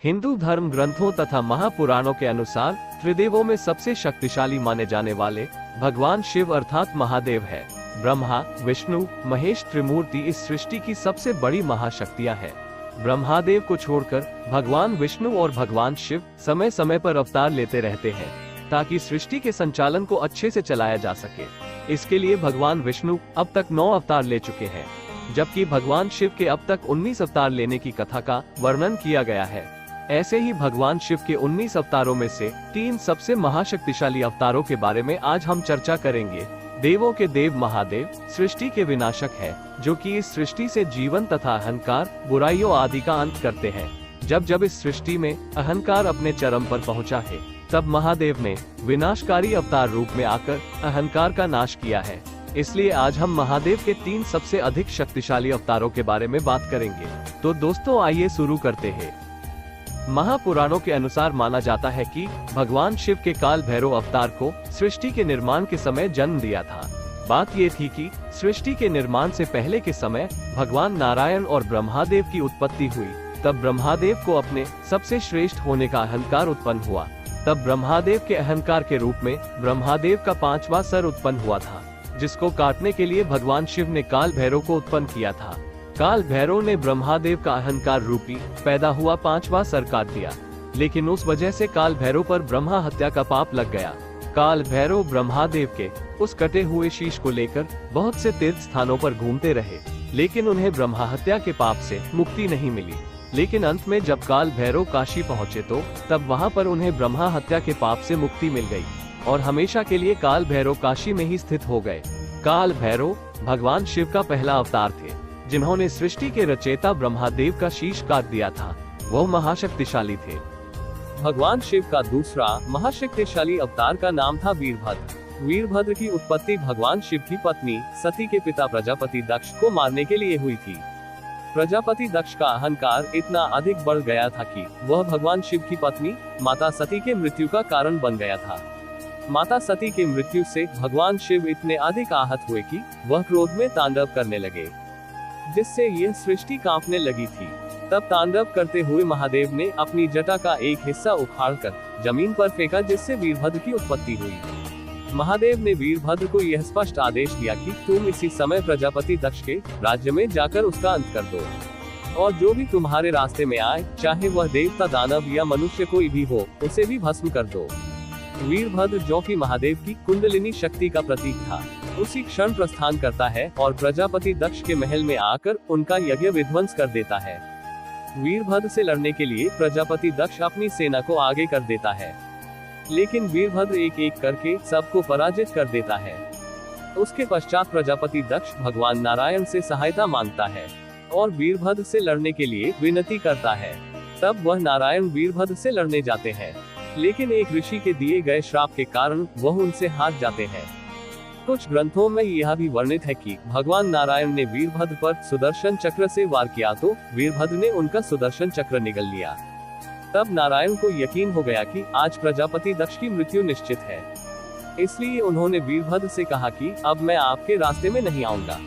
हिंदू धर्म ग्रंथों तथा महापुराणों के अनुसार त्रिदेवों में सबसे शक्तिशाली माने जाने वाले भगवान शिव अर्थात महादेव है। ब्रह्मा, विष्णु, महेश त्रिमूर्ति इस सृष्टि की सबसे बड़ी महाशक्तियां हैं। ब्रह्मादेव को छोड़कर भगवान विष्णु और भगवान शिव समय समय पर अवतार लेते रहते हैं ताकि सृष्टि के संचालन को अच्छे से चलाया जा सके। इसके लिए भगवान विष्णु अब तक 9 अवतार ले चुके हैं, जबकि भगवान शिव के अब तक 19 अवतार लेने की कथा का वर्णन किया गया है। ऐसे ही भगवान शिव के 19 अवतारों में से 3 सबसे महाशक्तिशाली अवतारों के बारे में आज हम चर्चा करेंगे। देवों के देव महादेव सृष्टि के विनाशक है, जो कि इस सृष्टि से जीवन तथा अहंकार, बुराइयों आदि का अंत करते हैं। जब जब इस सृष्टि में अहंकार अपने चरम पर पहुंचा है, तब महादेव ने विनाशकारी अवतार रूप में आकर अहंकार का नाश किया है। इसलिए आज हम महादेव के 3 सबसे अधिक शक्तिशाली अवतारों के बारे में बात करेंगे। तो दोस्तों आइए शुरू करते हैं। महापुराणों के अनुसार माना जाता है कि भगवान शिव के काल भैरव अवतार को सृष्टि के निर्माण के समय जन्म दिया था। बात ये थी कि सृष्टि के निर्माण से पहले के समय भगवान नारायण और ब्रह्मादेव की उत्पत्ति हुई। तब ब्रह्मादेव को अपने सबसे श्रेष्ठ होने का अहंकार उत्पन्न हुआ। तब ब्रह्मादेव के अहंकार के रूप में ब्रह्मादेव का 5वां सर उत्पन्न हुआ था, जिसको काटने के लिए भगवान शिव ने काल भैरव को उत्पन्न किया था। काल भैरव ने ब्रह्मादेव का अहंकार रूपी पैदा हुआ 5वां सर काट दिया, लेकिन उस वजह से काल भैरव पर ब्रह्मा हत्या का पाप लग गया। काल भैरव ब्रह्मादेव के उस कटे हुए शीश को लेकर बहुत से तीर्थ स्थानों पर घूमते रहे, लेकिन उन्हें ब्रह्मा हत्या के पाप से मुक्ति नहीं मिली। लेकिन अंत में जब काल भैरव काशी पहुँचे तो तब वहाँ पर उन्हें ब्रह्मा हत्या के पाप से मुक्ति मिल गई और हमेशा के लिए काल भैरव काशी में ही स्थित हो गए। काल भैरव भगवान शिव का पहला अवतार थे, जिन्होंने सृष्टि के रचयिता ब्रह्मादेव का शीश काट दिया था। वह महाशक्तिशाली थे। भगवान शिव का दूसरा महाशक्तिशाली अवतार का नाम था वीरभद्र। वीरभद्र की उत्पत्ति भगवान शिव की पत्नी सती के पिता प्रजापति दक्ष को मारने के लिए हुई थी। प्रजापति दक्ष का अहंकार इतना अधिक बढ़ गया था कि वह भगवान शिव की पत्नी माता सती के मृत्यु का कारण बन गया था। माता सती की मृत्यु से भगवान शिव इतने अधिक आहत हुए कि वह क्रोध में तांडव करने लगे, जिससे यह सृष्टि कांपने लगी थी। तब तांडव करते हुए महादेव ने अपनी जटा का एक हिस्सा उखाड़कर जमीन पर फेंका, जिससे वीरभद्र की उत्पत्ति हुई। महादेव ने वीरभद्र को यह स्पष्ट आदेश दिया कि तुम इसी समय प्रजापति दक्ष के राज्य में जाकर उसका अंत कर दो, और जो भी तुम्हारे रास्ते में आए, चाहे वह देवता, दानव या मनुष्य कोई भी हो, उसे भी भस्म कर दो। वीरभद्र, जो कि महादेव की कुंडलिनी शक्ति का प्रतीक था, उसी क्षण प्रस्थान करता है और प्रजापति दक्ष के महल में आकर उनका यज्ञ विध्वंस कर देता है। वीरभद्र से लड़ने के लिए प्रजापति दक्ष अपनी सेना को आगे कर देता है, लेकिन वीरभद्र एक एक करके सबको पराजित कर देता है। उसके पश्चात प्रजापति दक्ष भगवान नारायण से सहायता मांगता है और वीरभद्र से लड़ने के लिए विनती करता है। तब वह नारायण वीरभद्र से लड़ने जाते हैं, लेकिन एक ऋषि के दिए गए श्राप के कारण वह उनसे हार जाते हैं। कुछ ग्रंथों में यह भी वर्णित है कि भगवान नारायण ने वीरभद्र पर सुदर्शन चक्र से वार किया तो वीरभद्र ने उनका सुदर्शन चक्र निगल लिया। तब नारायण को यकीन हो गया कि आज प्रजापति दक्ष की मृत्यु निश्चित है, इसलिए उन्होंने वीरभद्र से कहा कि अब मैं आपके रास्ते में नहीं आऊंगा।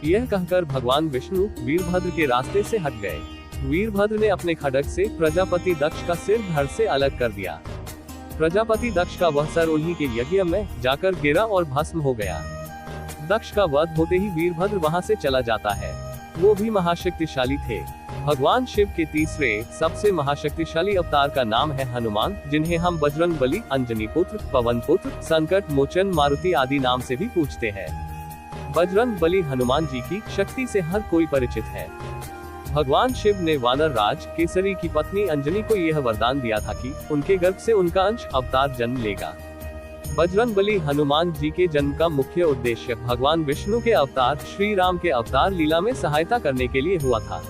यह कहकर भगवान विष्णु वीरभद्र के रास्ते से हट गए। वीरभद्र ने अपने खड्ग से प्रजापति दक्ष का सिर धड़ से अलग कर दिया। प्रजापति दक्ष का वह सर उन्हीं के यज्ञ में जाकर गिरा और भस्म हो गया। दक्ष का वध होते ही वीरभद्र वहां से चला जाता है। वो भी महाशक्तिशाली थे। भगवान शिव के तीसरे सबसे महाशक्तिशाली अवतार का नाम है हनुमान, जिन्हें हम बजरंगबली, अंजनी पुत्र, पवन पुत्र, संकट मोचन, मारुति आदि नाम से भी पूछते हैं। बजरंगबली हनुमान जी की शक्ति से हर कोई परिचित है। भगवान शिव ने वानर राज केसरी की पत्नी अंजनी को यह वरदान दिया था कि उनके गर्भ से उनका अंश अवतार जन्म लेगा। बजरंगबली हनुमान जी के जन्म का मुख्य उद्देश्य भगवान विष्णु के अवतार श्री राम के अवतार लीला में सहायता करने के लिए हुआ था।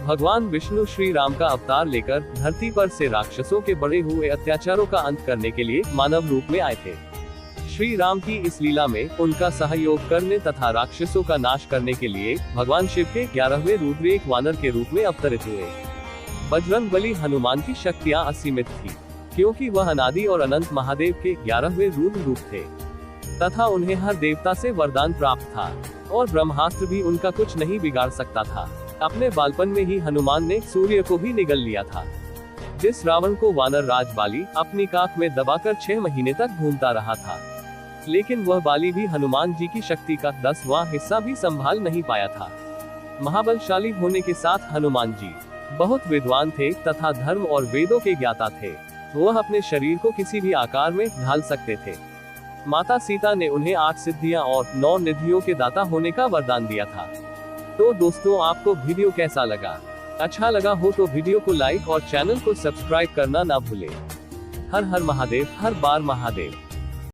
भगवान विष्णु श्री राम का अवतार लेकर धरती पर से राक्षसों के बढ़े हुए अत्याचारों का अंत करने के लिए मानव रूप में आए थे। श्री राम की इस लीला में उनका सहयोग करने तथा राक्षसों का नाश करने के लिए भगवान शिव के 11वें रुद्र एक वानर के रूप में अवतरित हुए। बजरंगबली हनुमान की शक्तियां असीमित थी, क्योंकि वह अनादि और अनंत महादेव के 11वें रुद्र रूप थे तथा उन्हें हर देवता से वरदान प्राप्त था और ब्रह्मास्त्र भी उनका कुछ नहीं बिगाड़ सकता था। अपने बालपन में ही हनुमान ने सूर्य को भी निगल लिया था। जिस रावण को वानर राज बाली अपनी काख में दबाकर 6 महीने तक घूमता रहा था, लेकिन वह बाली भी हनुमान जी की शक्ति का 10वां हिस्सा भी संभाल नहीं पाया था। महाबलशाली होने के साथ हनुमान जी बहुत विद्वान थे तथा धर्म और वेदों के ज्ञाता थे। वह अपने शरीर को किसी भी आकार में ढाल सकते थे। माता सीता ने उन्हें 8 सिद्धियां और 9 निधियों के दाता होने का वरदान दिया था। तो दोस्तों, आपको वीडियो कैसा लगा? अच्छा लगा हो तो वीडियो को लाइक और चैनल को सब्सक्राइब करना ना भूलें। हर हर महादेव, हर बार महादेव।